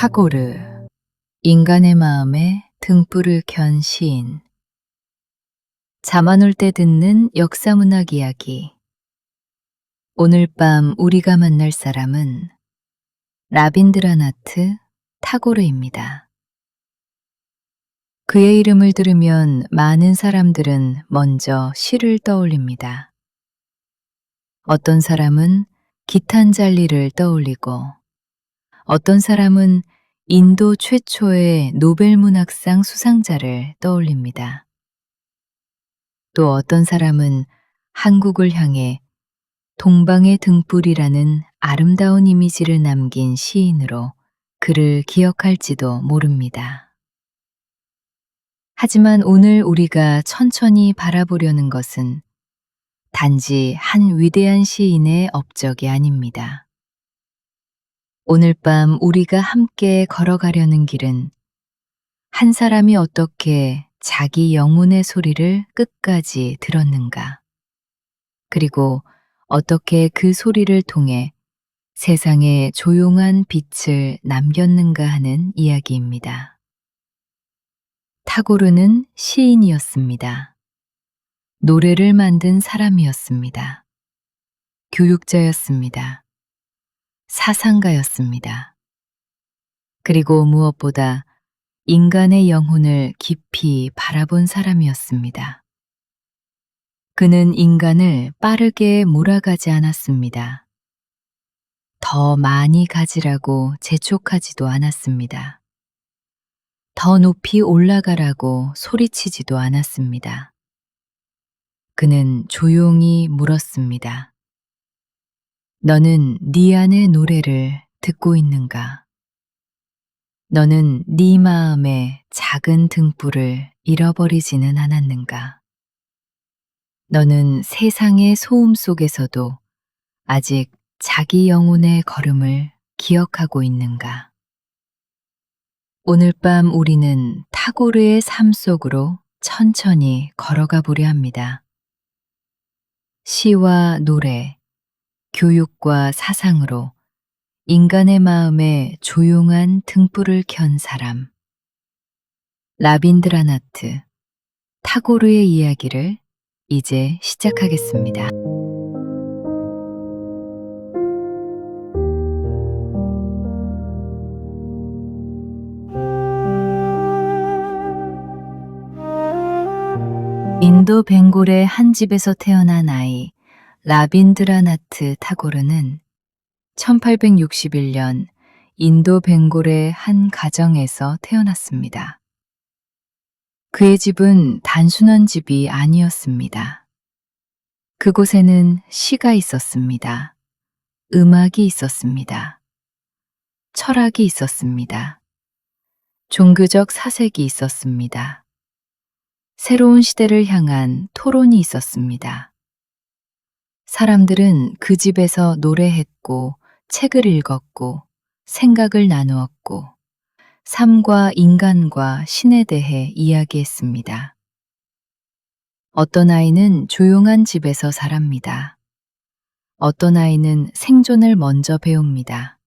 타고르, 인간의 마음에 등불을 켠 시인. 잠안 올 때 듣는 역사문학 이야기. 오늘 밤 우리가 만날 사람은 라빈드라나트 타고르입니다. 그의 이름을 들으면 많은 사람들은 먼저 시를 떠올립니다. 어떤 사람은 기탄잘리를 떠올리고, 어떤 사람은 인도 최초의 노벨문학상 수상자를 떠올립니다. 또 어떤 사람은 한국을 향해 동방의 등불이라는 아름다운 이미지를 남긴 시인으로 그를 기억할지도 모릅니다. 하지만 오늘 우리가 천천히 바라보려는 것은 단지 한 위대한 시인의 업적이 아닙니다. 오늘 밤 우리가 함께 걸어가려는 길은 한 사람이 어떻게 자기 영혼의 소리를 끝까지 들었는가, 그리고 어떻게 그 소리를 통해 세상에 조용한 빛을 남겼는가 하는 이야기입니다. 타고르는 시인이었습니다. 노래를 만든 사람이었습니다. 교육자였습니다. 사상가였습니다. 그리고 무엇보다 인간의 영혼을 깊이 바라본 사람이었습니다. 그는 인간을 빠르게 몰아가지 않았습니다. 더 많이 가지라고 재촉하지도 않았습니다. 더 높이 올라가라고 소리치지도 않았습니다. 그는 조용히 물었습니다. 너는 네 안의 노래를 듣고 있는가? 너는 네 마음의 작은 등불을 잃어버리지는 않았는가? 너는 세상의 소음 속에서도 아직 자기 영혼의 걸음을 기억하고 있는가? 오늘 밤 우리는 타고르의 삶 속으로 천천히 걸어가 보려 합니다. 시와 노래, 교육과 사상으로 인간의 마음에 조용한 등불을 켠 사람, 라빈드라나트 타고르의 이야기를 이제 시작하겠습니다. 인도 벵골의 한 집에서 태어난 아이 라빈드라나트 타고르는 1861년 인도 벵골의 한 가정에서 태어났습니다. 그의 집은 단순한 집이 아니었습니다. 그곳에는 시가 있었습니다. 음악이 있었습니다. 철학이 있었습니다. 종교적 사색이 있었습니다. 새로운 시대를 향한 토론이 있었습니다. 사람들은 그 집에서 노래했고, 책을 읽었고, 생각을 나누었고, 삶과 인간과 신에 대해 이야기했습니다. 어떤 아이는 조용한 집에서 자랍니다. 어떤 아이는 생존을 먼저 배웁니다.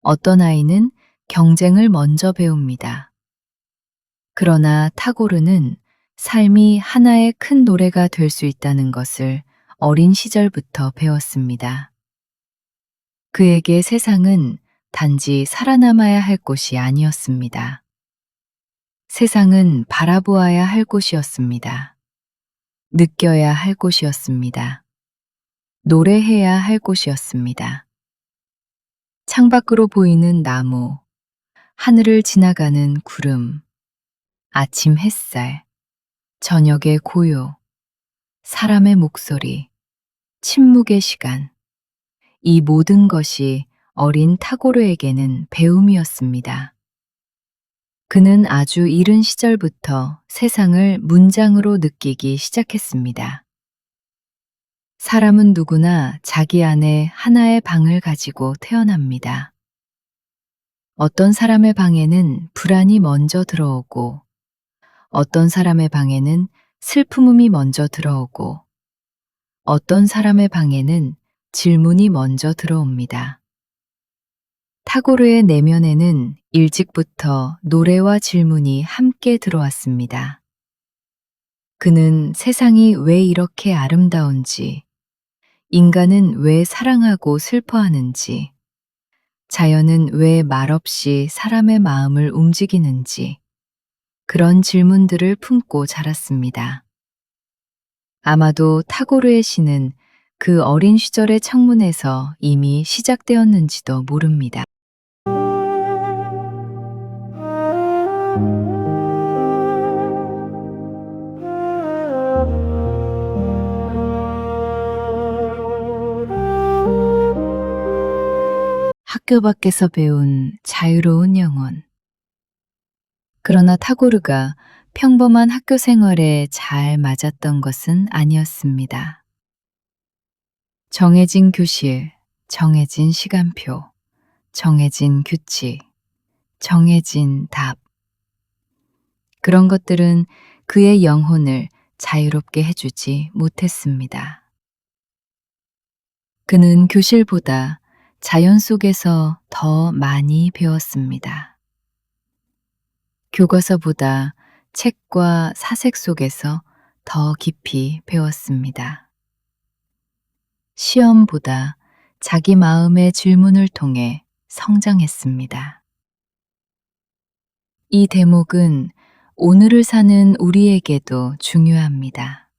어떤 아이는 경쟁을 먼저 배웁니다. 그러나 타고르는 삶이 하나의 큰 노래가 될 수 있다는 것을 어린 시절부터 배웠습니다. 그에게 세상은 단지 살아남아야 할 곳이 아니었습니다. 세상은 바라보아야 할 곳이었습니다. 느껴야 할 곳이었습니다. 노래해야 할 곳이었습니다. 창밖으로 보이는 나무, 하늘을 지나가는 구름, 아침 햇살, 저녁의 고요, 사람의 목소리, 침묵의 시간, 이 모든 것이 어린 타고르에게는 배움이었습니다. 그는 아주 이른 시절부터 세상을 문장으로 느끼기 시작했습니다. 사람은 누구나 자기 안에 하나의 방을 가지고 태어납니다. 어떤 사람의 방에는 불안이 먼저 들어오고, 어떤 사람의 방에는 슬픔이 먼저 들어오고, 어떤 사람의 방에는 질문이 먼저 들어옵니다. 타고르의 내면에는 일찍부터 노래와 질문이 함께 들어왔습니다. 그는 세상이 왜 이렇게 아름다운지, 인간은 왜 사랑하고 슬퍼하는지, 자연은 왜 말없이 사람의 마음을 움직이는지, 그런 질문들을 품고 자랐습니다. 아마도 타고르의 시는 그 어린 시절의 창문에서 이미 시작되었는지도 모릅니다. 학교 밖에서 배운 자유로운 영혼. 그러나 타고르가 평범한 학교 생활에 잘 맞았던 것은 아니었습니다. 정해진 교실, 정해진 시간표, 정해진 규칙, 정해진 답. 그런 것들은 그의 영혼을 자유롭게 해주지 못했습니다. 그는 교실보다 자연 속에서 더 많이 배웠습니다. 교과서보다 책과 사색 속에서 더 깊이 배웠습니다. 시험보다 자기 마음의 질문을 통해 성장했습니다. 이 대목은 오늘을 사는 우리에게도 중요합니다.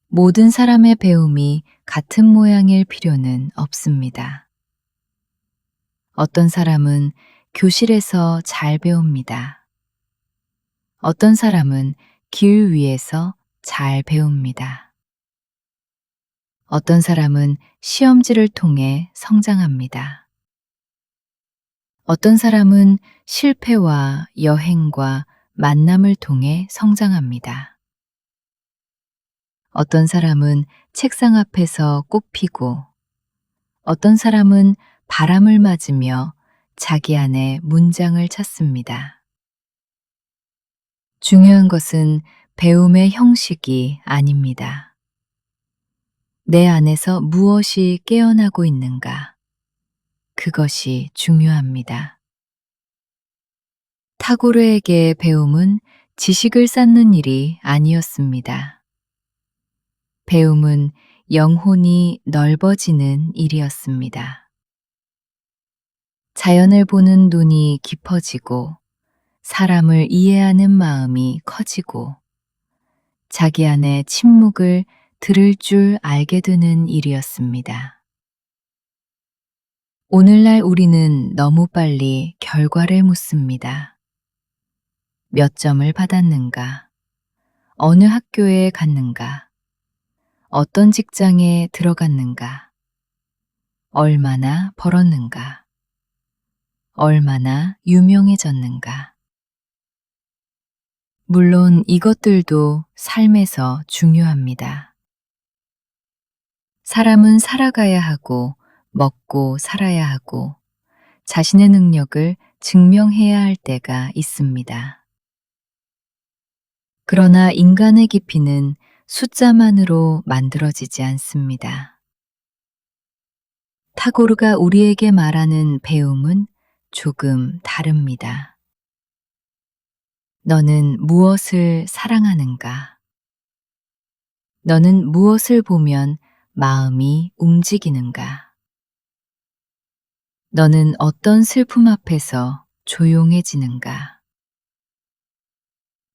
모든 사람의 배움이 같은 모양일 필요는 없습니다. 어떤 사람은 교실에서 잘 배웁니다. 어떤 사람은 길 위에서 잘 배웁니다. 어떤 사람은 시험지를 통해 성장합니다. 어떤 사람은 실패와 여행과 만남을 통해 성장합니다. 어떤 사람은 책상 앞에서 꽃피고, 어떤 사람은 바람을 맞으며 자기 안에 문장을 찾습니다. 중요한 것은 배움의 형식이 아닙니다. 내 안에서 무엇이 깨어나고 있는가? 그것이 중요합니다. 타고르에게 배움은 지식을 쌓는 일이 아니었습니다. 배움은 영혼이 넓어지는 일이었습니다. 자연을 보는 눈이 깊어지고, 사람을 이해하는 마음이 커지고, 자기 안의 침묵을 들을 줄 알게 되는 일이었습니다. 오늘날 우리는 너무 빨리 결과를 묻습니다. 몇 점을 받았는가? 어느 학교에 갔는가? 어떤 직장에 들어갔는가? 얼마나 벌었는가? 얼마나 유명해졌는가? 물론 이것들도 삶에서 중요합니다. 사람은 살아가야 하고, 먹고 살아야 하고, 자신의 능력을 증명해야 할 때가 있습니다. 그러나 인간의 깊이는 숫자만으로 만들어지지 않습니다. 타고르가 우리에게 말하는 배움은 조금 다릅니다. 너는 무엇을 사랑하는가? 너는 무엇을 보면 마음이 움직이는가? 너는 어떤 슬픔 앞에서 조용해지는가?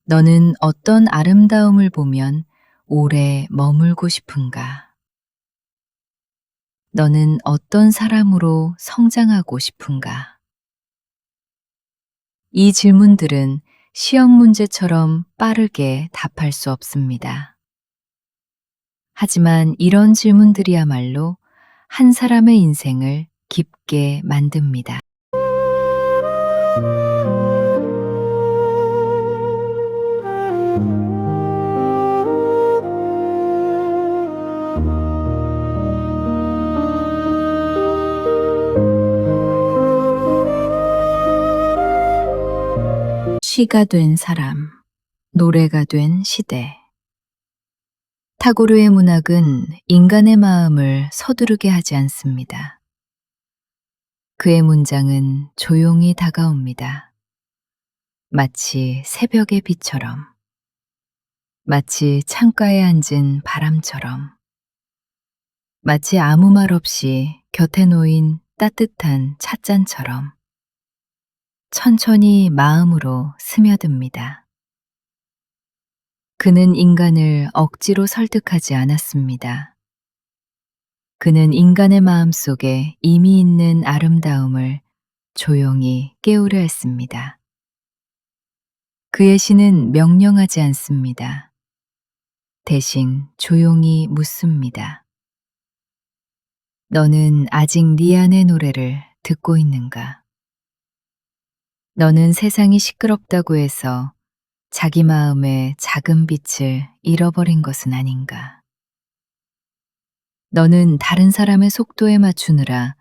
너는 어떤 아름다움을 보면 오래 머물고 싶은가? 너는 어떤 사람으로 성장하고 싶은가? 이 질문들은 시험 문제처럼 빠르게 답할 수 없습니다. 하지만 이런 질문들이야말로 한 사람의 인생을 깊게 만듭니다. 시가 된 사람, 노래가 된 시대. 타고르의 문학은 인간의 마음을 서두르게 하지 않습니다. 그의 문장은 조용히 다가옵니다. 마치 새벽의 비처럼, 마치 창가에 앉은 바람처럼, 마치 아무 말 없이 곁에 놓인 따뜻한 찻잔처럼 천천히 마음으로 스며듭니다. 그는 인간을 억지로 설득하지 않았습니다. 그는 인간의 마음 속에 이미 있는 아름다움을 조용히 깨우려 했습니다. 그의 시는 명령하지 않습니다. 대신 조용히 묻습니다. 너는 아직 네 안의 노래를 듣고 있는가? 너는 세상이 시끄럽다고 해서 자기 마음의 작은 빛을 잃어버린 것은 아닌가? 너는 다른 사람의 속도에 맞추느라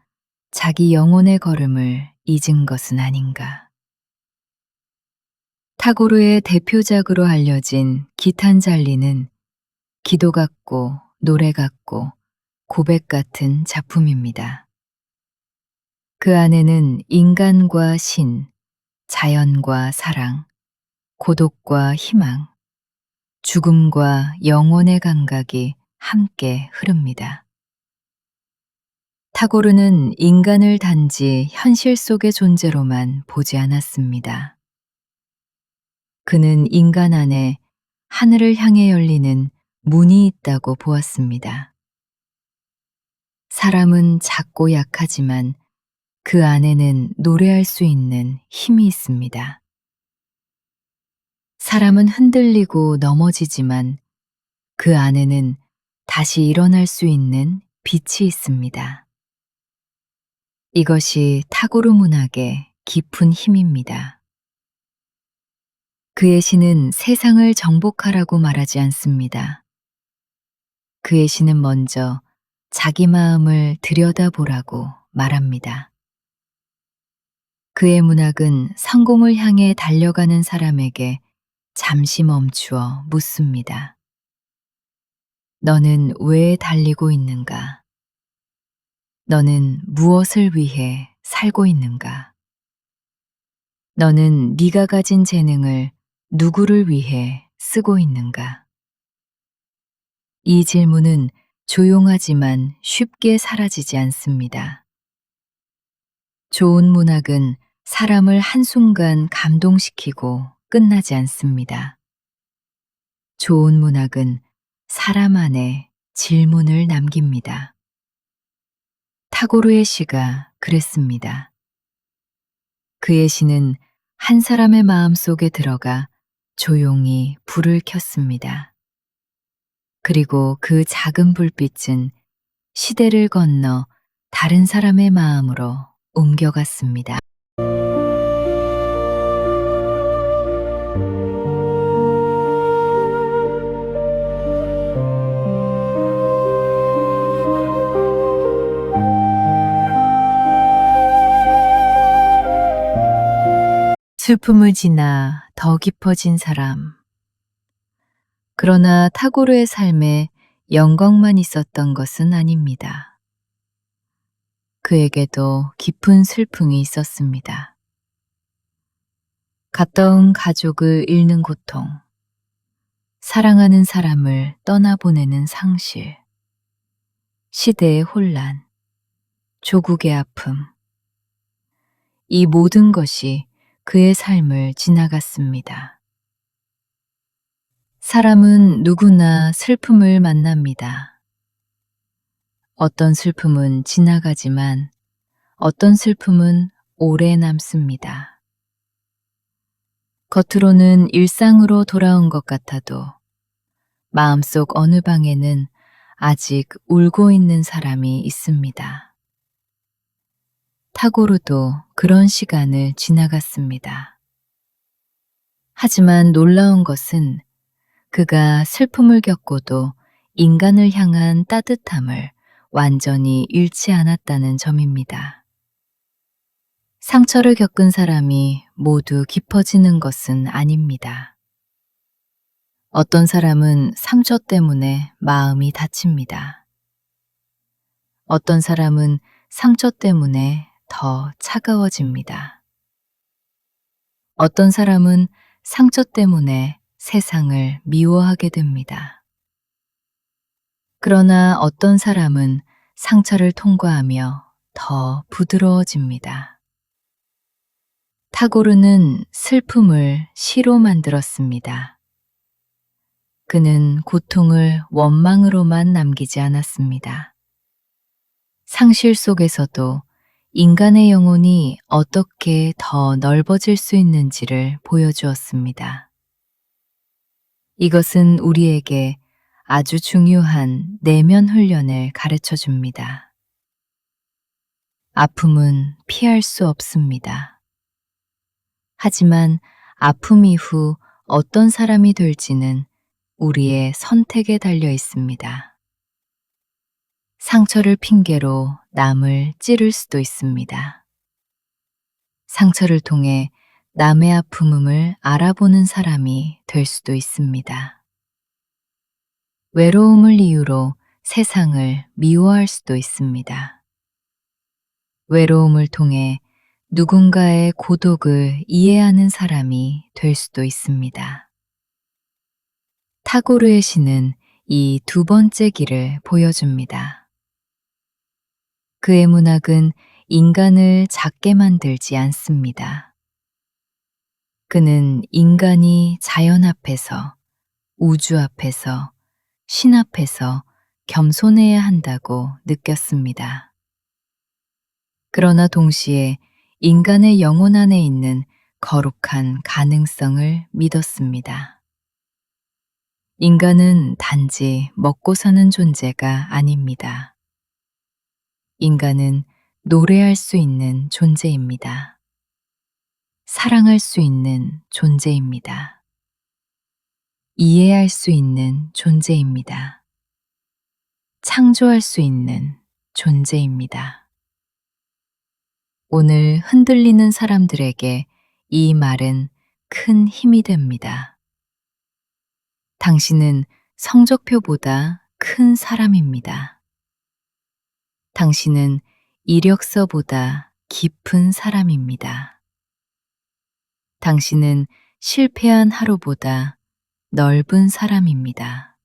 자기 영혼의 걸음을 잊은 것은 아닌가? 타고르의 대표작으로 알려진 기탄잘리는 기도 같고 노래 같고 고백 같은 작품입니다. 그 안에는 인간과 신, 자연과 사랑, 고독과 희망, 죽음과 영혼의 감각이 함께 흐릅니다. 타고르는 인간을 단지 현실 속의 존재로만 보지 않았습니다. 그는 인간 안에 하늘을 향해 열리는 문이 있다고 보았습니다. 사람은 작고 약하지만 그 안에는 노래할 수 있는 힘이 있습니다. 사람은 흔들리고 넘어지지만 그 안에는 다시 일어날 수 있는 빛이 있습니다. 이것이 타고르 문학의 깊은 힘입니다. 그의 시는 세상을 정복하라고 말하지 않습니다. 그의 시는 먼저 자기 마음을 들여다보라고 말합니다. 그의 문학은 성공을 향해 달려가는 사람에게 잠시 멈추어 묻습니다. 너는 왜 달리고 있는가? 너는 무엇을 위해 살고 있는가? 너는 네가 가진 재능을 누구를 위해 쓰고 있는가? 이 질문은 조용하지만 쉽게 사라지지 않습니다. 좋은 문학은 사람을 한순간 감동시키고 끝나지 않습니다. 좋은 문학은 사람 안에 질문을 남깁니다. 타고르의 시가 그랬습니다. 그의 시는 한 사람의 마음 속에 들어가 조용히 불을 켰습니다. 그리고 그 작은 불빛은 시대를 건너 다른 사람의 마음으로 옮겨갔습니다. 슬픔을 지나 더 깊어진 사람. 그러나 타고르의 삶에 영광만 있었던 것은 아닙니다. 그에게도 깊은 슬픔이 있었습니다. 가까운 가족을 잃는 고통, 사랑하는 사람을 떠나보내는 상실, 시대의 혼란, 조국의 아픔. 이 모든 것이 그의 삶을 지나갔습니다. 사람은 누구나 슬픔을 만납니다. 어떤 슬픔은 지나가지만 어떤 슬픔은 오래 남습니다. 겉으로는 일상으로 돌아온 것 같아도 마음속 어느 방에는 아직 울고 있는 사람이 있습니다. 타고르도 그런 시간을 지나갔습니다. 하지만 놀라운 것은 그가 슬픔을 겪고도 인간을 향한 따뜻함을 완전히 잃지 않았다는 점입니다. 상처를 겪은 사람이 모두 깊어지는 것은 아닙니다. 어떤 사람은 상처 때문에 마음이 다칩니다. 어떤 사람은 상처 때문에 더 차가워집니다. 어떤 사람은 상처 때문에 세상을 미워하게 됩니다. 그러나 어떤 사람은 상처를 통과하며 더 부드러워집니다. 타고르는 슬픔을 시로 만들었습니다. 그는 고통을 원망으로만 남기지 않았습니다. 상실 속에서도 인간의 영혼이 어떻게 더 넓어질 수 있는지를 보여주었습니다. 이것은 우리에게 아주 중요한 내면 훈련을 가르쳐 줍니다. 아픔은 피할 수 없습니다. 하지만 아픔 이후 어떤 사람이 될지는 우리의 선택에 달려 있습니다. 상처를 핑계로 남을 찌를 수도 있습니다. 상처를 통해 남의 아픔을 알아보는 사람이 될 수도 있습니다. 외로움을 이유로 세상을 미워할 수도 있습니다. 외로움을 통해 누군가의 고독을 이해하는 사람이 될 수도 있습니다. 타고르의 시는 이 두 번째 길을 보여줍니다. 그의 문학은 인간을 작게 만들지 않습니다. 그는 인간이 자연 앞에서, 우주 앞에서, 신 앞에서 겸손해야 한다고 느꼈습니다. 그러나 동시에 인간의 영혼 안에 있는 거룩한 가능성을 믿었습니다. 인간은 단지 먹고 사는 존재가 아닙니다. 인간은 노래할 수 있는 존재입니다. 사랑할 수 있는 존재입니다. 이해할 수 있는 존재입니다. 창조할 수 있는 존재입니다. 오늘 흔들리는 사람들에게 이 말은 큰 힘이 됩니다. 당신은 성적표보다 큰 사람입니다. 당신은 이력서보다 깊은 사람입니다. 당신은 실패한 하루보다 넓은 사람입니다.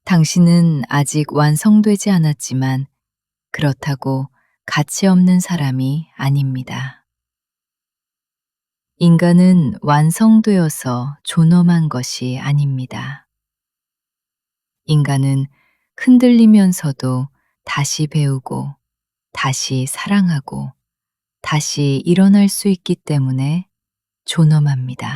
당신은 아직 완성되지 않았지만 그렇다고 가치 없는 사람이 아닙니다. 인간은 완성되어서 존엄한 것이 아닙니다. 인간은 흔들리면서도 다시 배우고, 다시 사랑하고, 다시 일어날 수 있기 때문에 존엄합니다.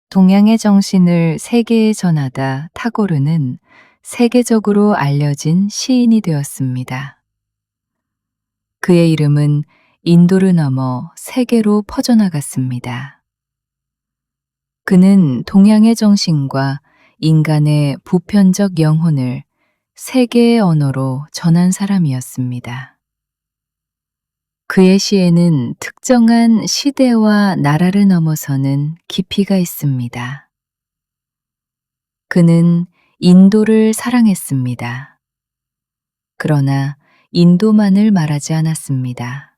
동양의 정신을 세계에 전하다 타고르는 세계적으로 알려진 시인이 되었습니다. 그의 이름은 인도를 넘어 세계로 퍼져나갔습니다. 그는 동양의 정신과 인간의 보편적 영혼을 세계의 언어로 전한 사람이었습니다. 그의 시에는 특정한 시대와 나라를 넘어서는 깊이가 있습니다. 그는 인도를 사랑했습니다. 그러나 인도만을 말하지 않았습니다.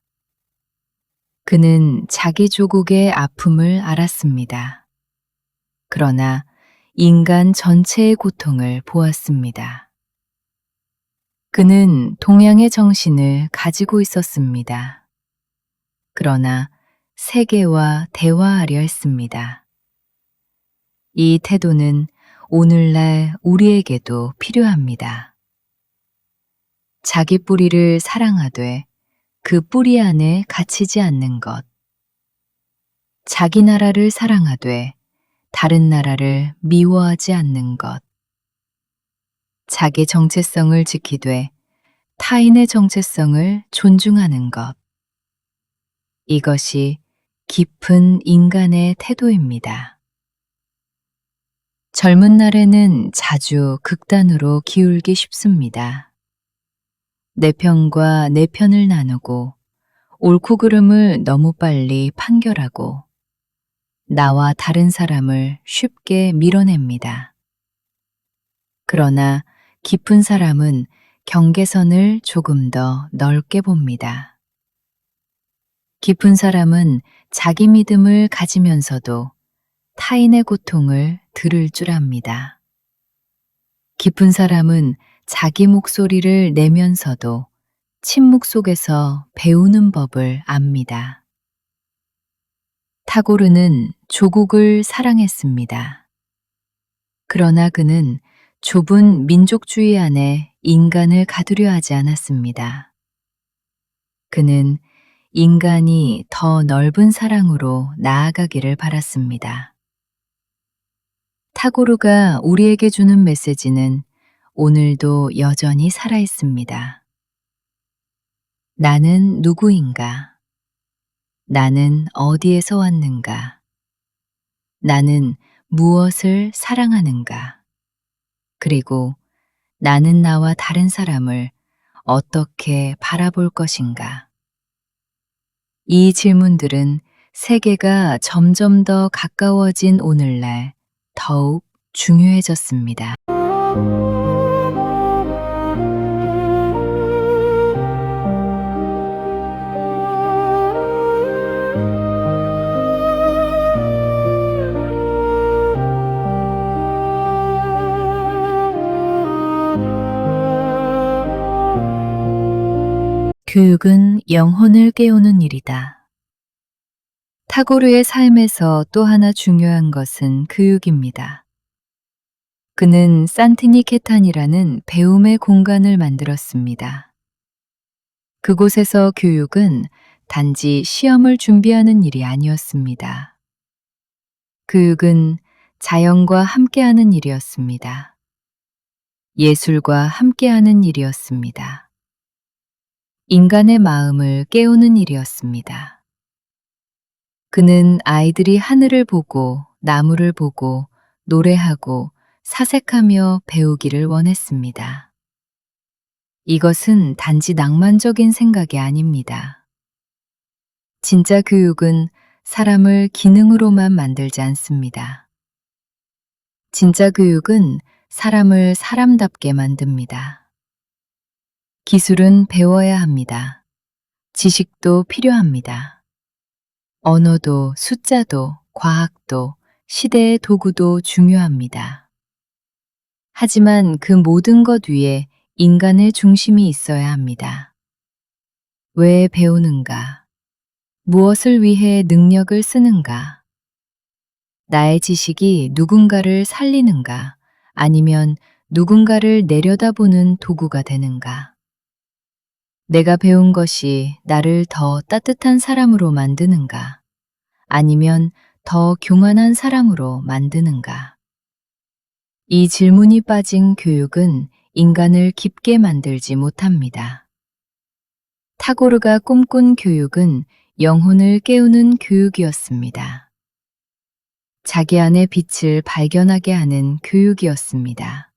그는 자기 조국의 아픔을 알았습니다. 그러나 인간 전체의 고통을 보았습니다. 그는 동양의 정신을 가지고 있었습니다. 그러나 세계와 대화하려 했습니다. 이 태도는 오늘날 우리에게도 필요합니다. 자기 뿌리를 사랑하되 그 뿌리 안에 갇히지 않는 것. 자기 나라를 사랑하되 다른 나라를 미워하지 않는 것. 자기 정체성을 지키되 타인의 정체성을 존중하는 것. 이것이 깊은 인간의 태도입니다. 젊은 날에는 자주 극단으로 기울기 쉽습니다. 내 편과 내 편을 나누고 옳고 그름을 너무 빨리 판결하고 나와 다른 사람을 쉽게 밀어냅니다. 그러나 깊은 사람은 경계선을 조금 더 넓게 봅니다. 깊은 사람은 자기 믿음을 가지면서도 타인의 고통을 들을 줄 압니다. 깊은 사람은 자기 목소리를 내면서도 침묵 속에서 배우는 법을 압니다. 타고르는 조국을 사랑했습니다. 그러나 그는 좁은 민족주의 안에 인간을 가두려 하지 않았습니다. 그는 인간이 더 넓은 사랑으로 나아가기를 바랐습니다. 타고르가 우리에게 주는 메시지는 오늘도 여전히 살아 있습니다. 나는 누구인가? 나는 어디에서 왔는가? 나는 무엇을 사랑하는가? 그리고 나는 나와 다른 사람을 어떻게 바라볼 것인가? 이 질문들은 세계가 점점 더 가까워진 오늘날 더욱 중요해졌습니다. 교육은 영혼을 깨우는 일이다. 타고르의 삶에서 또 하나 중요한 것은 교육입니다. 그는 산티니케탄이라는 배움의 공간을 만들었습니다. 그곳에서 교육은 단지 시험을 준비하는 일이 아니었습니다. 교육은 자연과 함께하는 일이었습니다. 예술과 함께하는 일이었습니다. 인간의 마음을 깨우는 일이었습니다. 그는 아이들이 하늘을 보고 나무를 보고 노래하고 사색하며 배우기를 원했습니다. 이것은 단지 낭만적인 생각이 아닙니다. 진짜 교육은 사람을 기능으로만 만들지 않습니다. 진짜 교육은 사람을 사람답게 만듭니다. 기술은 배워야 합니다. 지식도 필요합니다. 언어도 숫자도 과학도 시대의 도구도 중요합니다. 하지만 그 모든 것 위에 인간의 중심이 있어야 합니다. 왜 배우는가? 무엇을 위해 능력을 쓰는가? 나의 지식이 누군가를 살리는가? 아니면 누군가를 내려다보는 도구가 되는가? 내가 배운 것이 나를 더 따뜻한 사람으로 만드는가? 아니면 더 교만한 사람으로 만드는가? 이 질문이 빠진 교육은 인간을 깊게 만들지 못합니다. 타고르가 꿈꾼 교육은 영혼을 깨우는 교육이었습니다. 자기 안의 빛을 발견하게 하는 교육이었습니다.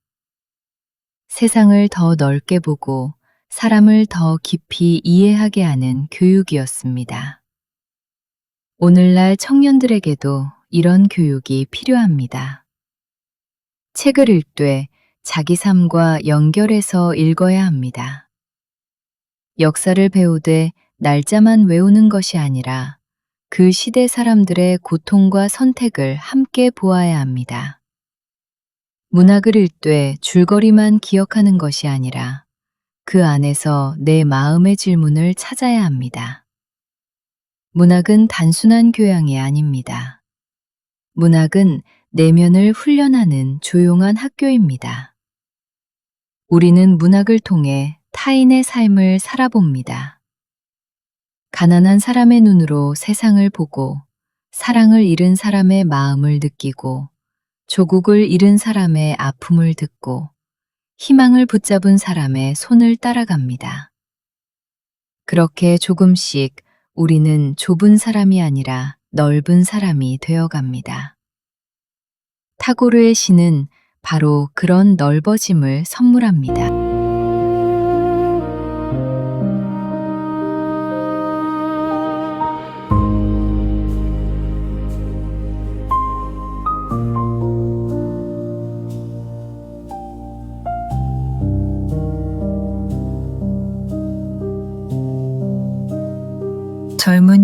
세상을 더 넓게 보고 사람을 더 깊이 이해하게 하는 교육이었습니다. 오늘날 청년들에게도 이런 교육이 필요합니다. 책을 읽되 자기 삶과 연결해서 읽어야 합니다. 역사를 배우되 날짜만 외우는 것이 아니라 그 시대 사람들의 고통과 선택을 함께 보아야 합니다. 문학을 읽되 줄거리만 기억하는 것이 아니라 그 안에서 내 마음의 질문을 찾아야 합니다. 문학은 단순한 교양이 아닙니다. 문학은 내면을 훈련하는 조용한 학교입니다. 우리는 문학을 통해 타인의 삶을 살아봅니다. 가난한 사람의 눈으로 세상을 보고 사랑을 잃은 사람의 마음을 느끼고 조국을 잃은 사람의 아픔을 듣고 희망을 붙잡은 사람의 손을 따라갑니다. 그렇게 조금씩 우리는 좁은 사람이 아니라 넓은 사람이 되어갑니다. 타고르의 시는 바로 그런 넓어짐을 선물합니다.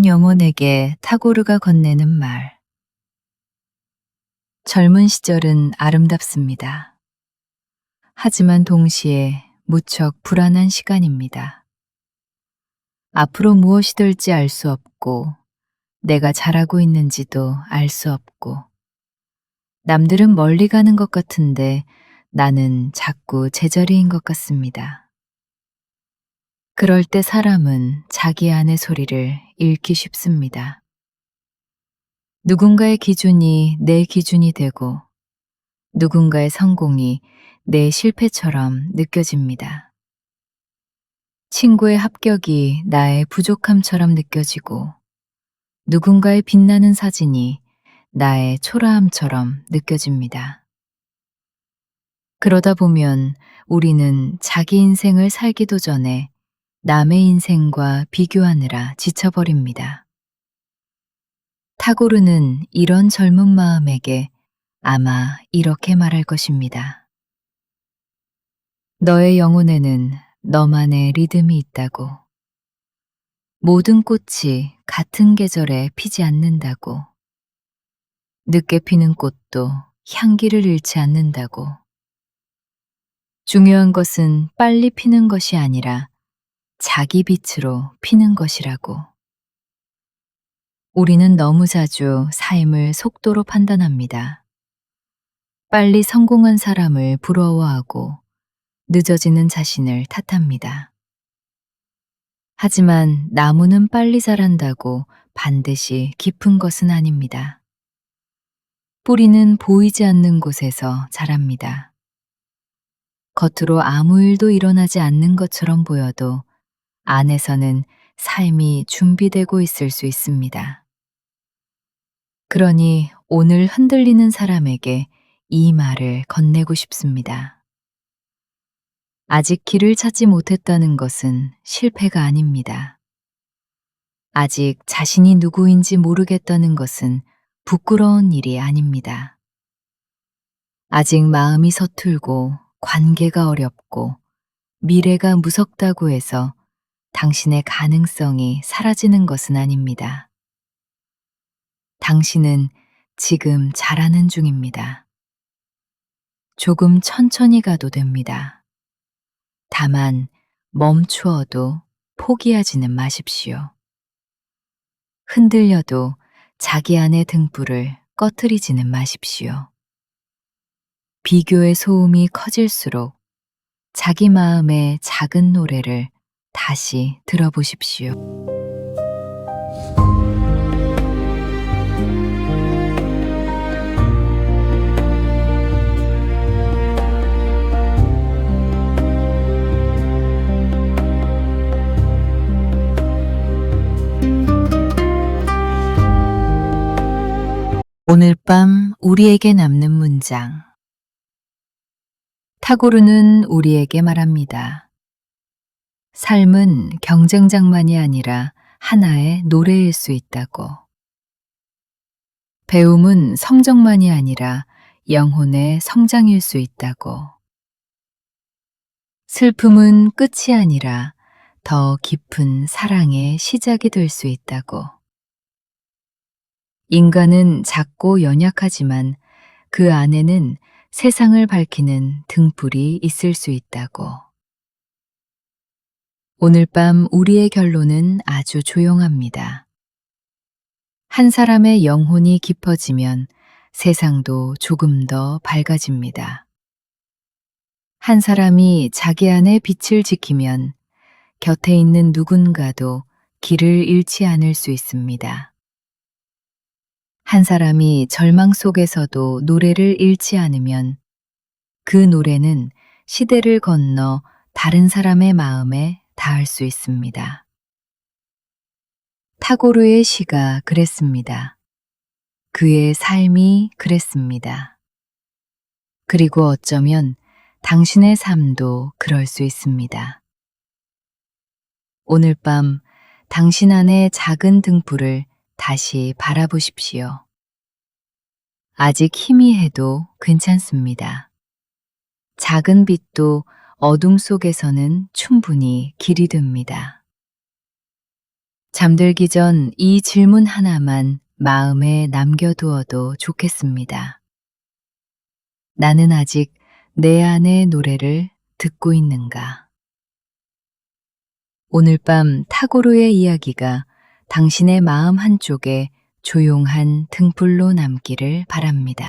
영혼에게 타고르가 건네는 말. 젊은 시절은 아름답습니다. 하지만 동시에 무척 불안한 시간입니다. 앞으로 무엇이 될지 알 수 없고, 내가 잘하고 있는지도 알 수 없고, 남들은 멀리 가는 것 같은데 나는 자꾸 제자리인 것 같습니다. 그럴 때 사람은 자기 안의 소리를 잃기 쉽습니다. 누군가의 기준이 내 기준이 되고 누군가의 성공이 내 실패처럼 느껴집니다. 친구의 합격이 나의 부족함처럼 느껴지고 누군가의 빛나는 사진이 나의 초라함처럼 느껴집니다. 그러다 보면 우리는 자기 인생을 살기도 전에 남의 인생과 비교하느라 지쳐버립니다. 타고르는 이런 젊은 마음에게 아마 이렇게 말할 것입니다. 너의 영혼에는 너만의 리듬이 있다고. 모든 꽃이 같은 계절에 피지 않는다고. 늦게 피는 꽃도 향기를 잃지 않는다고. 중요한 것은 빨리 피는 것이 아니라 자기 빛으로 피는 것이라고. 우리는 너무 자주 삶을 속도로 판단합니다. 빨리 성공한 사람을 부러워하고 늦어지는 자신을 탓합니다. 하지만 나무는 빨리 자란다고 반드시 깊은 것은 아닙니다. 뿌리는 보이지 않는 곳에서 자랍니다. 겉으로 아무 일도 일어나지 않는 것처럼 보여도 안에서는 삶이 준비되고 있을 수 있습니다. 그러니 오늘 흔들리는 사람에게 이 말을 건네고 싶습니다. 아직 길을 찾지 못했다는 것은 실패가 아닙니다. 아직 자신이 누구인지 모르겠다는 것은 부끄러운 일이 아닙니다. 아직 마음이 서툴고 관계가 어렵고 미래가 무섭다고 해서 당신의 가능성이 사라지는 것은 아닙니다. 당신은 지금 잘하는 중입니다. 조금 천천히 가도 됩니다. 다만 멈추어도 포기하지는 마십시오. 흔들려도 자기 안의 등불을 꺼트리지는 마십시오. 비교의 소음이 커질수록 자기 마음의 작은 노래를 다시 들어보십시오. 오늘 밤 우리에게 남는 문장. 타고르는 우리에게 말합니다. 삶은 경쟁장만이 아니라 하나의 노래일 수 있다고. 배움은 성적만이 아니라 영혼의 성장일 수 있다고. 슬픔은 끝이 아니라 더 깊은 사랑의 시작이 될 수 있다고. 인간은 작고 연약하지만 그 안에는 세상을 밝히는 등불이 있을 수 있다고. 오늘 밤 우리의 결론은 아주 조용합니다. 한 사람의 영혼이 깊어지면 세상도 조금 더 밝아집니다. 한 사람이 자기 안의 빛을 지키면 곁에 있는 누군가도 길을 잃지 않을 수 있습니다. 한 사람이 절망 속에서도 노래를 잃지 않으면 그 노래는 시대를 건너 다른 사람의 마음에 닿을 수 있습니다. 타고르의 시가 그랬습니다. 그의 삶이 그랬습니다. 그리고 어쩌면 당신의 삶도 그럴 수 있습니다. 오늘 밤 당신 안의 작은 등불을 다시 바라보십시오. 아직 희미해도 괜찮습니다. 작은 빛도 어둠 속에서는 충분히 길이 됩니다. 잠들기 전 이 질문 하나만 마음에 남겨두어도 좋겠습니다. 나는 아직 내 안의 노래를 듣고 있는가? 오늘 밤 타고르의 이야기가 당신의 마음 한쪽에 조용한 등불로 남기를 바랍니다.